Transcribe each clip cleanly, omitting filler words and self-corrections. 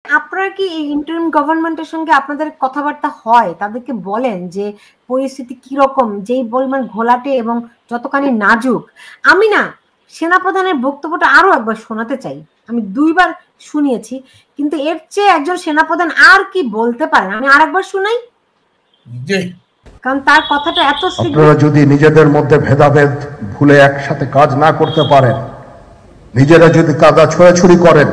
আপনারা কি এই ইন্টারিম গভর্নমেন্টের সঙ্গে আপনাদের কথাবার্তা হয়, তাদেরকে বলেন যে পরিস্থিতি কিরকম, যেই পরিমাণ ঘোলাটে এবং যতখানি নাজুক? আমি না সেনাপ্রধানের বক্তব্যটা আরো একবার শোনাতে চাই। আমি 2 বার শুনিয়েছি, কিন্তু এর চেয়ে একজন সেনাপ্রধান আর কি বলতে পারেন? আমি আরেকবার শুনাই, কারণ তার কথাটা এত। আপনারা যদি নিজেদের মধ্যে ভেদাভেদ ভুলে একসাথে কাজ না করতে পারেন, নিজেরা যদি কাদা ছোড়াছুড়ি করেন,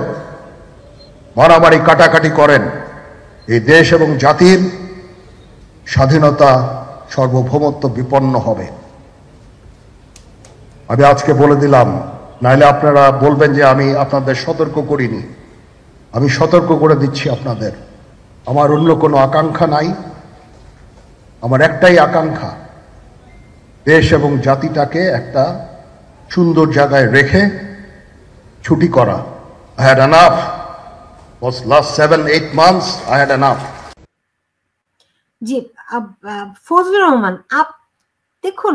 মারামারি কাটাকাটি করেন, এই দেশ এবং জাতির স্বাধীনতা সার্বভৌমত্ব বিপন্ন হবে। আমি আজকে বলে দিলাম, নাইলে আপনারা বলবেন যে আমি আপনাদের সতর্ক করিনি। আমি সতর্ক করে দিচ্ছি আপনাদের। আমার অন্য কোনো আকাঙ্ক্ষা নাই, আমার একটাই আকাঙ্ক্ষা, দেশ এবং জাতিটাকে একটা সুন্দর জায়গায় রেখে ছুটি করা। I had enough. Was last 7-8 months I had enough. জি, ফজলুর রহমান, দেখুন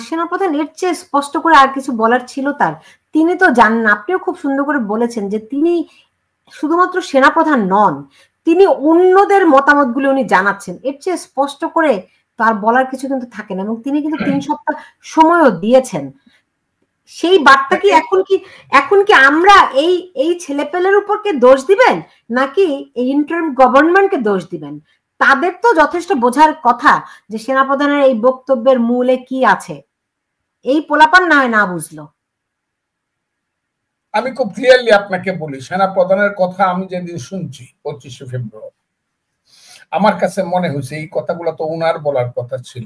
সেনাপ্রধান এর চেয়ে স্পষ্ট করে আর কিছু বলার ছিল তার? তিনি তো জানেন, আপনিও খুব সুন্দর করে বলেছেন যে তিনি শুধুমাত্র সেনাপ্রধান নন, তিনি অন্যদের মতামতগুলো উনি জানাচ্ছেন। এর চেয়ে স্পষ্ট করে তার বলার কিছু কিন্তু থাকে না, এবং তিনি কিন্তু 3 সপ্তাহ সময়ও দিয়েছেন। সেই বার্তা কি এখন কি আমরা এই ছেলেপেলের উপরকে দোষ দিবেন, নাকি এই ইন্টারিম গভর্নমেন্টকে দোষ দিবেন? তাদের তো যথেষ্ট বোঝার কথা যে সেনাপ্রধানের এই বক্তব্যের মূলে কি আছে। এই পোলাপান না হয় না বুঝলো। আমি খুব ক্লিয়ারলি আপনাকে বলি, সেনাপ্রধানের কথা আমি যেদিন শুনছি 25শে ফেব্রুয়ারি, আমার কাছে মনে হয়েছে এই কথাগুলো তো উনার বলার কথা ছিল,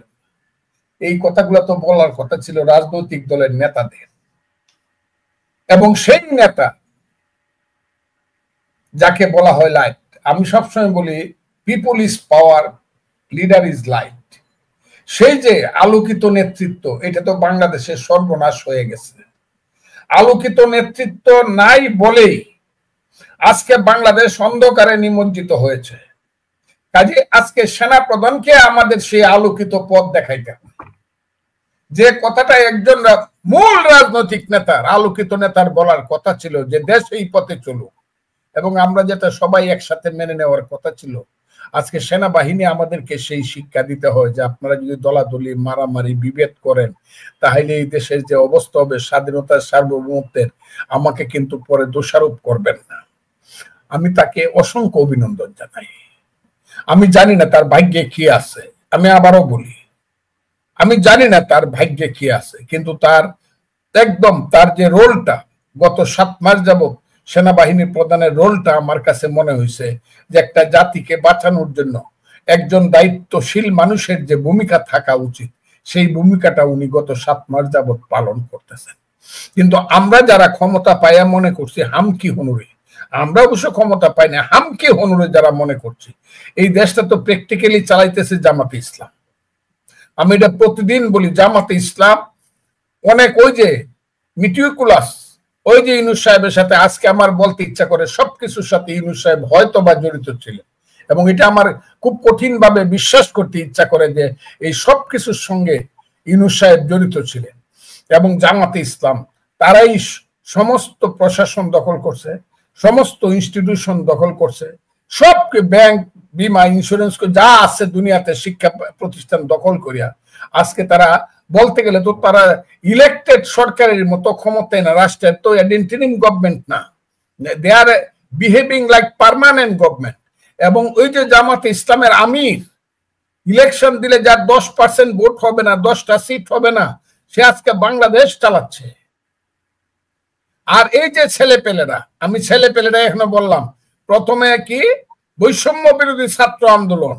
এই কথাগুলো তো বলার কথা ছিল রাজনৈতিক দলের নেতাদের। এবং সেই নেতা যাকে বলা হয় লাইট, আমি সবসময় বলি people is power, leader is light. সেই যে আলোকিত নেতৃত্ব, এটা তো বাংলাদেশের সর্বনাশ হয়ে গেছে। আলোকিত নেতৃত্ব নাই বলেই আজকে বাংলাদেশ অন্ধকারে নিমজ্জিত হয়েছে। কাজে আজকে সেনাপ্রধানকে আমাদের সেই আলোকিত পথ দেখাইতে হবে। যে কথাটা একজন মূল রাজনৈতিক নেতার, আলোকিত নেতার বলার কথা ছিল যে দেশ এই পথে চলুক, এবং আমরা যেটা সবাই একসাথে মেনে নেওয়ার কথা ছিল, আজকে সেনাবাহিনী আমাদেরকে সেই শিক্ষা দিতে হয় যে আপনারা যদি দলাদলি মারামারি বিভেদ করেন, তাহলে এই দেশের যে অবস্থা হবে স্বাধীনতার সার্বভৌমত্বের, আমাকে কিন্তু পরে দোষারোপ করবেন না। আমি তাকে অসংখ্য অভিনন্দন জানাই। আমি জানি না তার ভাগ্যে কি আছে, আমি আবারও বলি, আমি জানি না তার ভাগ্যে কি আছে, কিন্তু তার একদম তার যে রোলটা গত 7 মাস যাবত সেনাবাহিনীর প্রধানের রোলটা আমার কাছে মনে হয়েছে যে একটা জাতিকে বাঁচানোর জন্য একজন দায়িত্বশীল মানুষের যে ভূমিকা থাকা উচিত, সেই ভূমিকাটা উনি গত 7 মাস যাবত পালন করতেছেন। কিন্তু আমরা যারা ক্ষমতা পাইয়া মনে করছি হামকি হুনুরে, আমরা অবশ্য ক্ষমতা পাই না, হামকি হুনুরে যারা মনে করছি, এই দেশটা তো প্র্যাকটিক্যালি চালাইতেছে জামাতে ইসলাম। আমি এটা প্রতিদিন বলি, জামাতে ইসলাম অনেক ওই যে মিটিকুলাস, ওই যে ইউনূস সাহেবের সাথে আজকে আমার বলতে ইচ্ছা করে সবকিছুর সাথে ইউনূস সাহেব হয়তো বা জড়িত ছিলেন, এবং এটা আমার খুব কঠিন ভাবে বিশ্বাস করতে ইচ্ছা করে যে এই সবকিছুর সঙ্গে ইউনূস সাহেব জড়িত ছিলেন। এবং জামাতে ইসলাম তারাই সমস্ত প্রশাসন দখল করছে, সমস্ত ইনস্টিটিউশন দখল করছে, সব ব্যাংক, বিমা, ইন্স্যুরেন্স যা আছে দুনিয়াতে শিক্ষা প্রতিষ্ঠান দখল করিয়া আজকে তারা বলতে গেলে তো তারা ইলেক্টেড সরকারের মতো ক্ষমতায় না, রাষ্ট্রের তো ইন্টারিম গভর্নমেন্ট না, they are behaving like permanent government. এবং ওই যে জামাতে ইসলামের আমির, ইলেকশন দিলে যার 10% ভোট হবে না, 10টা সিট হবে না, সে আজকে বাংলাদেশ চালাচ্ছে। আর এই যে ছেলেপেলেরা, আমি ছেলেপেলেরা এখনো বললাম, প্রথমে কি বৈষম্য বিরোধী ছাত্র আন্দোলন,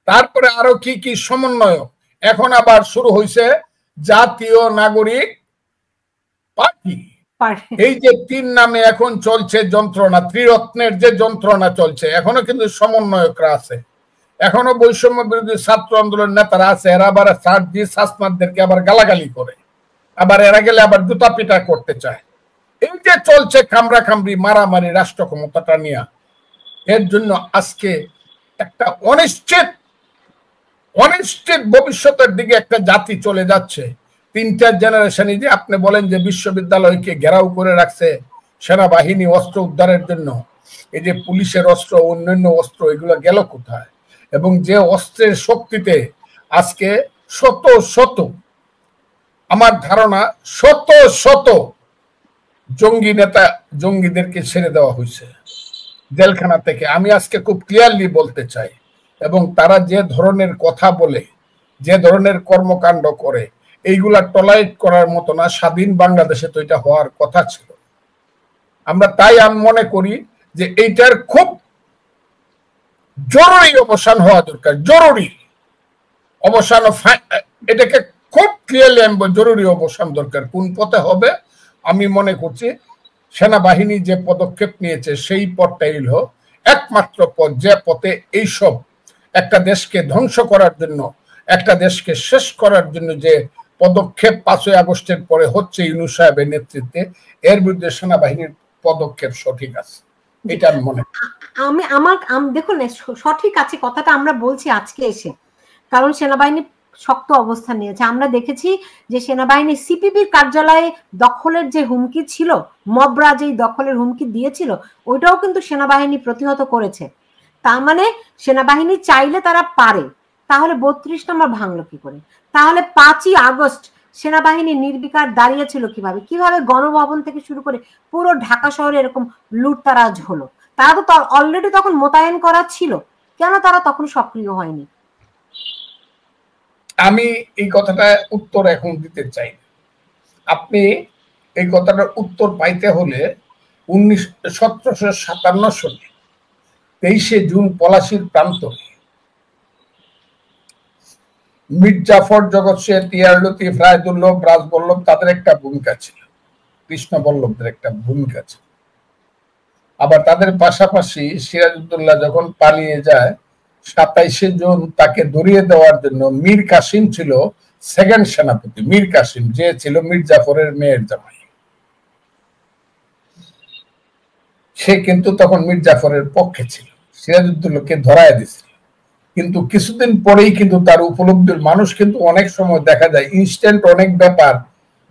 তারপরে আরো কি কি সমন্বয়, এখন আবার শুরু হয়েছে জাতীয় নাগরিক পার্টি। এই যে 3 নামে এখন চলছে যন্ত্রণা, ত্রিরত্নের যে যন্ত্রণা চলছে, এখনো কিন্তু সমন্বয়করা আছে, এখনো বৈষম্য বিরোধী ছাত্র আন্দোলন নেতারা আছে। এরা আবার সাসমাদদেরকে আবার গালাগালি করে, আবার এরা গেলে আবার জুতা পিটা করতে চায়। এই যে চলছে কামড়া কামড়ি মারামারি রাষ্ট্র ক্ষমতাটা নিয়ে, এর জন্য আজকে একটা অনিশ্চিত ভবিষ্যতের দিকে একটা জাতি চলে যাচ্ছে। 3টা জেনারেশনই যে আপনি বলেন যে বিশ্ববিদ্যালয়কে ঘেরাও করে রাখছে সেনাবাহিনী অস্ত্র উদ্ধারের জন্য, এই যে পুলিশের অস্ত্র, অন্যান্য অস্ত্র, এগুলো গেল কোথায়? এবং যে অস্ত্রের শক্তিতে আজকে শত শত, আমার ধারণা শত শত জঙ্গি নেতা, জঙ্গিদেরকে ছেড়ে দেওয়া হয়েছে জেলখানা থেকে। আমি আজকে খুব ক্লিয়ারলি বলতে চাই, এবং তারা যে ধরনের কথা বলে, যে ধরনের কর্মকাণ্ড করে, এইগুলা টলারেট করার মতো না। স্বাধীন বাংলাদেশে তো এটা হওয়ার কথা ছিল। আমরা তাই আমি মনে করি যে এইটার খুব জরুরি অবসান হওয়া দরকার, জরুরি অবসান। এটাকে খুব ক্লিয়ারলি জরুরি অবসান দরকার। কোন পথে হবে? আমি মনে করছি সেনাবাহিনী যে পদক্ষেপ নিয়েছে সেই পথটাই হলো একমাত্র পথ, যে পথে এইসব একটা দেশকে ধ্বংস করার জন্য, একটা দেশকে শেষ করার জন্য যে পদক্ষেপ 5ই আগস্টের পরে হচ্ছে ইউনূস সাহেবের নেতৃত্বে, এর বিরুদ্ধে সেনাবাহিনীর পদক্ষেপ সঠিক আছে, এটা আমি মনে করি। দেখুন সঠিক আছে কথাটা আমরা বলছি আজকে এসে, কারণ সেনাবাহিনী শক্ত অবস্থান নিয়েছে। আমরা দেখেছি যে সেনাবাহিনী সিপিবির কার্যালয়ে দখলের যে হুমকি ছিল, মবরা যেই দখলের হুমকি দিয়েছিল, ওইটাও কিন্তু সেনাবাহিনী প্রতিহত করেছে। তার মানে সেনাবাহিনী চাইলে তারা পারে। তাহলে 32 নম্বর ভাঙলো কি করে? তাহলে 5ই আগস্ট সেনাবাহিনী নির্বিকার দাঁড়িয়েছিল কিভাবে? কিভাবে গণভবন থেকে শুরু করে পুরো ঢাকা শহরে এরকম লুটতারাজ হলো? তারা তো অলরেডি তখন মোতায়েন করা ছিল, কেন তারা তখন সক্রিয় হয়নি? আমি এই কথাটা উত্তর এখন দিতে চাই। আপনি এই কথাটার উত্তর পাইতে হলে 1757 সালে 23শে জুন পলাশীর প্রান্তরে মীর জাফর, জগৎ শেঠ, টিয়ার লতিফ, রায়দুল্লভ, রাজবল্লভ, তাদের একটা ভূমিকা ছিল, কৃষ্ণবল্লভদের একটা ভূমিকা ছিল। আবার তাদের পাশাপাশি সিরাজউদ্দৌলা যখন পালিয়ে যায় 27শে জুন, তাকে ধরিয়ে দেওয়ার জন্য মীর কাসিম ছিল সেকেন্ড সেনাপতি। মীর কাসিম যে ছিল মীর জাফরের মেয়ের জামাই, সে কিন্তু তখন মীর জাফরের পক্ষে ছিল, সিরাজউদ্দৌলাকে ধরায় দিছিল। কিন্তু কিছুদিন পরেই কিন্তু তার উপলব্ধির, মানুষ কিন্তু অনেক সময় দেখা যায় ইনস্ট্যান্ট অনেক ব্যাপার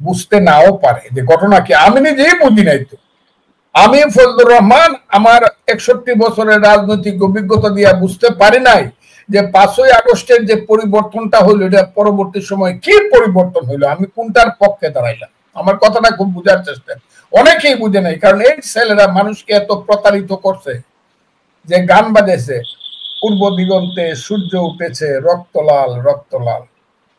বুঝতে নাও পারে, যে ঘটনা কি আমি নিজেই বুঝি নাই। তো আমি ফজলুর রহমান আমার 61 বছরের রাজনৈতিক অভিজ্ঞতা দিয়ে বুঝতে পারি নাই যে 5ই আগস্টের যে পরিবর্তনটা হইলো, এটা পরবর্তী সময় কি পরিবর্তন হইলো, আমি কোনটার পক্ষে দাঁড়াইলাম। আমার কথাটা খুব বোঝার চেষ্টা, অনেকেই বুঝে নাই। কারণ এই ছেলেরা মানুষকে এত প্রতারিত করছে যে গান বাজেছে, পূর্ব দিগন্তে সূর্য উঠেছে রক্তলাল রক্তলাল,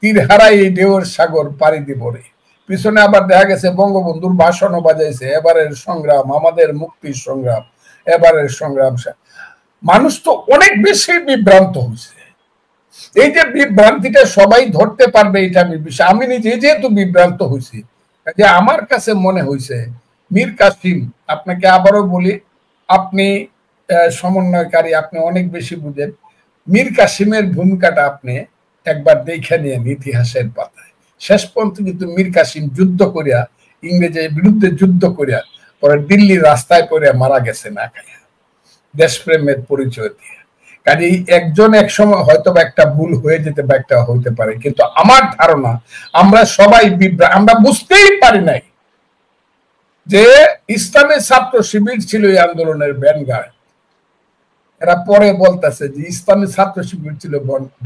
তীর হারাই ঢেউর সাগর পাড়ি দিব রে। পিছনে আবার দেখা গেছে বঙ্গবন্ধুর ভাষণও বাজাইছে, এবারের সংগ্রাম আমাদের মুক্তির সংগ্রাম, এবারের সংগ্রাম। মানুষ তো অনেক বেশি বিভ্রান্ত হয়েছে। এই যে বিভ্রান্তিটা সবাই ধরতে পারবে এটা আমি বিশ্বাস, আমি নিজে যেহেতু বিভ্রান্ত হয়েছি, যে আমার কাছে মনে হয়েছে মীর কাসিম, আপনাকে আবারও বলি, আপনি সমন্বয়কারী, আপনি অনেক বেশি বুঝেন। মীর কাসিমের ভূমিকাটা আপনি একবার দেখে নিয়েন ইতিহাসের পাতায়। শেষ পর্যন্ত কিন্তু মীর কাসিম যুদ্ধ করিয়া, ইংরেজের বিরুদ্ধে যুদ্ধ করিয়া পরে দিল্লির রাস্তায় পড়ে মারা গেছে না খাইয়া, দেশপ্রেমের পরিচয় দিয়ে। কাজেই একজন এক সময় হয়তো একটা ভুল হয়ে যেতে বা একটা হইতে পারে, কিন্তু আমার ধারণা আমরা সবাই আমরা বুঝতেই পারি নাই যে ইসলামী ছাত্র শিবির ছিল এই আন্দোলনের ভ্যানগার্ড। এরা পরে বলতেছে যে ইসলামী ছাত্র শিবির ছিল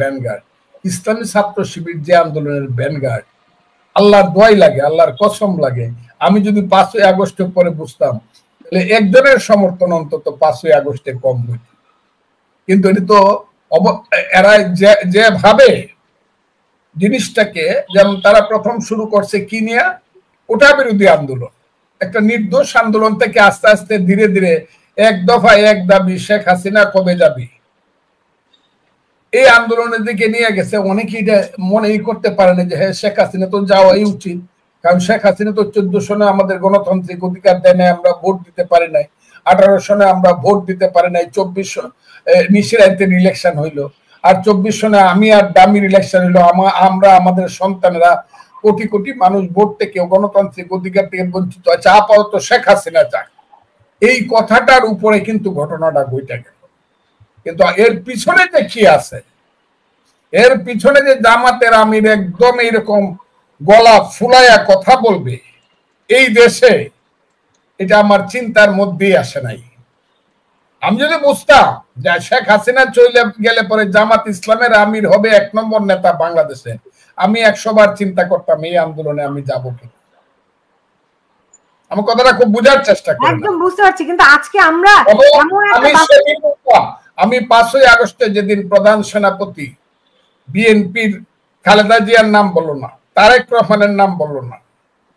ভ্যানগার্ড। ইসলামী ছাত্র শিবির যে আন্দোলনের ভ্যানগার্ড, আল্লাহর দোয়াই লাগে, আল্লাহর কসম লাগে, আমি যদি 5ই আগস্টের পরে বুঝতাম, তাহলে একজনের সমর্থন অন্তত 5ই আগস্টে কম হইত। কিন্তু এটা তো এরা যে ভাবে জিনিসটাকে, যেমন তারা প্রথম শুরু করছে কি নিয়ে, ওটা বিরোধী আন্দোলন, একটা নির্দোষ আন্দোলন থেকে আস্তে আস্তে ধীরে ধীরে এক দফায় এক দাবি, শেখ হাসিনা কবে যাবি, এই আন্দোলনের দিকে নিয়ে গেছে। অনেকে এটা মনেই করতে পারে না যে হ্যাঁ শেখ হাসিনা তো যাওয়াই উচিত, কারণ শেখ হাসিনা তো 14 সনে আমাদের গণতান্ত্রিক অধিকার দেয় নাই, আমরা ভোট দিতে পারি নাই। 18 সনে আমরা ভোট দিতে পারি নাই। 24 নিশিরাইতের ইলেকশন হইলো, আর 24 সনে আমি আর দামির ইলেকশন হইলো। আমরা আমাদের সন্তানরা কোটি কোটি মানুষ ভোট থেকে, গণতান্ত্রিক অধিকার থেকে বঞ্চিত আছে। আপাতত শেখ হাসিনা যাক, এই কথাটার উপরে কিন্তু ঘটনাটা ঘটে গেল। কিন্তু এর পিছনে যে কি আছে, এর পিছনে যে জামাতের আমির একদম এইরকম গলা ফুলাইয়া কথা বলবে এই দেশে, এটা আমার চিন্তার মধ্যেই আসে নাই। আমি যদি বুঝতাম যে শেখ হাসিনা চলে গেলে পরে জামাত ইসলামের আমির হবে 1 নম্বর নেতা বাংলাদেশে, আমি 100 বার চিন্তা করতাম এই আন্দোলনে আমি যাব কি। আমি কথাটা খুব বোঝার চেষ্টা করি। একদম বুঝতে পারছি, কিন্তু আজকে আমরা আমি 5ই আগস্টে যেদিন প্রধান সেনাপতি বিএনপির খালেদা জিয়ার নাম বললো না, তারেক রহমানের নাম বললো না,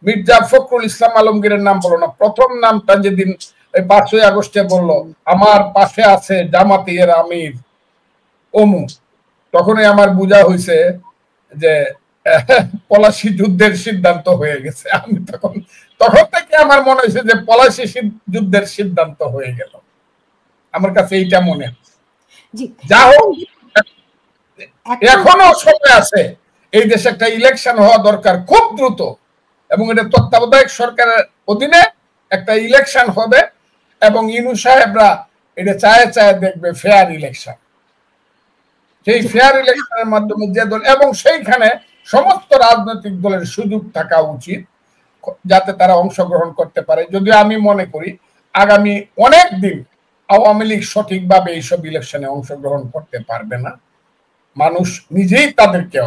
মির্জা ফখরুল ইসলাম আলমগীরের নাম বললো না, প্রথম নামটা যেদিন 5ই আগস্টে বললো আমার পাশে আছে জামাতের আমির অমু, তখনই আমার বোঝা হয়েছে যে পলাশী যুদ্ধের সিদ্ধান্ত হয়ে গেছে। আমি তখন থেকে আমার মনে হয়েছে যে পলাশী যুদ্ধের সিদ্ধান্ত হয়ে গেল, আমার কাছে এইটা মনে হচ্ছে। যা হোক, এখনো সময় আছে, এই দেশে একটা ইলেকশন হওয়া দরকার খুব দ্রুত, এবং এটা তত্ত্বাবধায়ক সরকারের অধীনে একটা ইলেকশন হবে, এবং ইনু সাহেবরা এটা চায়ে চায়ে দেখবে ফেয়ার ইলেকশন। সেই ফেয়ার ইলেকশনের মাধ্যমে যে দল, এবং সেইখানে সমস্ত রাজনৈতিক দলের সুযোগ থাকা উচিত যাতে তারা অংশগ্রহণ করতে পারে। যদিও আমি মনে করি আগামী অনেক দিন আওয়ামী লীগ সঠিকভাবে এইসব ইলেকশনে অংশগ্রহণ করতে পারবে না, মানুষ নিজেই তাদেরকে